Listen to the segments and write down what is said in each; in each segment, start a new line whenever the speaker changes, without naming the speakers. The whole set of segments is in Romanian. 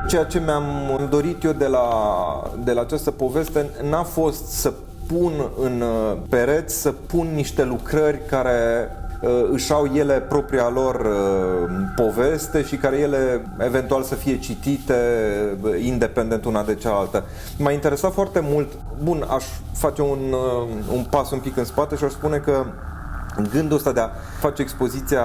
Ceea ce mi-am dorit eu de la această poveste n-a fost să pun în pereți, să pun niște lucrări care își au ele propria lor poveste și care ele eventual să fie citite independent una de cealaltă. M-a interesat foarte mult, aș face un pas un pic în spate și aș spune că gândul ăsta de a face expoziția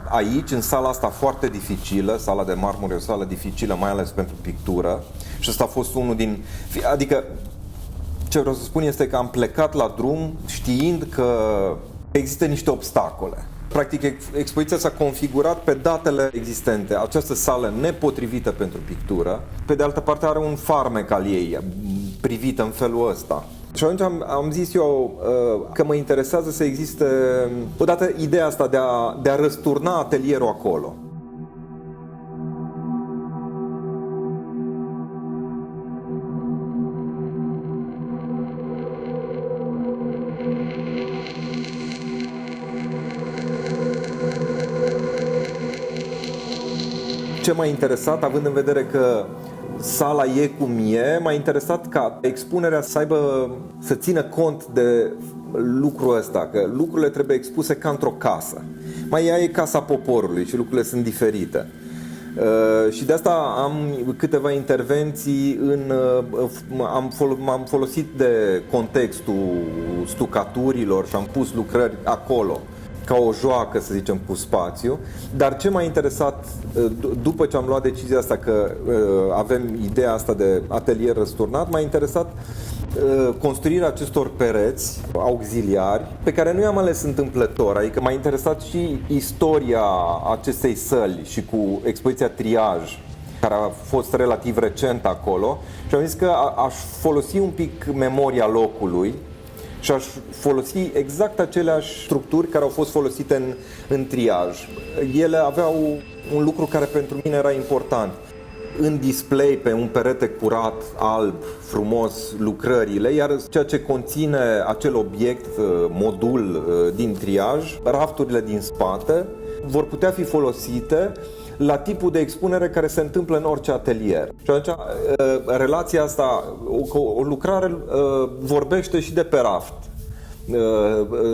aici, în sala asta foarte dificilă, sala de marmură e o sală dificilă, mai ales pentru pictură, și ăsta a fost unul din... Adică, ce vreau să spun este că am plecat la drum știind că există niște obstacole. Practic, expoziția s-a configurat pe datele existente. Această sală nepotrivită pentru pictură, pe de altă parte are un farmec al ei, privită în felul ăsta. Și atunci am zis eu că mă interesează să existe odată ideea asta de a răsturna atelierul acolo. Ce m-a interesat, având în vedere că sala e cum e, m-a interesat ca expunerea să țină cont de lucrul ăsta, că lucrurile trebuie expuse ca într-o casă. Mai ea e casa poporului și lucrurile sunt diferite. Și de asta am câteva intervenții m-am folosit de contextul stucaturilor și am pus lucrări acolo ca o joacă, să zicem, cu spațiu. Dar ce m-a interesat după ce am luat decizia asta că avem ideea asta de atelier răsturnat, m-a interesat construirea acestor pereți auxiliari pe care nu i-am ales întâmplător, adică m-a interesat și istoria acestei săli și cu expoziția Triaj, care a fost relativ recent acolo, și am zis că aș folosi un pic memoria locului și aș folosi exact aceleași structuri care au fost folosite în Triaj. Ele aveau un lucru care pentru mine era important. În display, pe un perete curat, alb, frumos, lucrările, iar ceea ce conține acel obiect, modul din Triaj, rafturile din spate, vor putea fi folosite la tipul de expunere care se întâmplă în orice atelier. Și atunci, relația asta, o lucrare vorbește și de pe raft.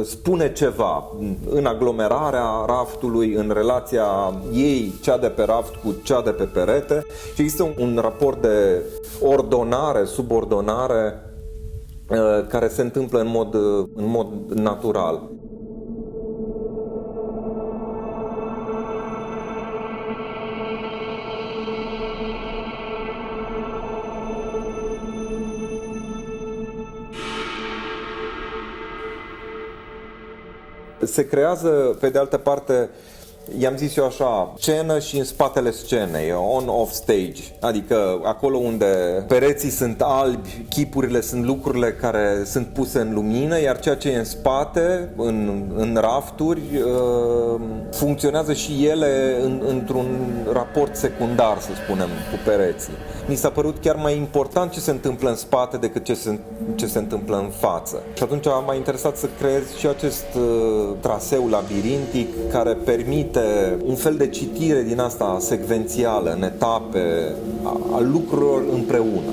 Spune ceva în aglomerarea raftului, în relația ei, cea de pe raft cu cea de pe perete, și există un raport de ordonare, subordonare care se întâmplă în mod natural. Se creează, pe de altă parte, i-am zis eu așa, scenă și în spatele scenei, on-off stage. Adică acolo unde pereții sunt albi, chipurile sunt lucrurile care sunt puse în lumină, iar ceea ce e în spate, în rafturi, funcționează și ele într-un raport secundar, să spunem, cu pereții. Mi s-a părut chiar mai important ce se întâmplă în spate decât ce se întâmplă în față. Și atunci m-a interesat să creez și acest traseu labirintic care permite un fel de citire din asta secvențială, în etape, a lucrurilor împreună.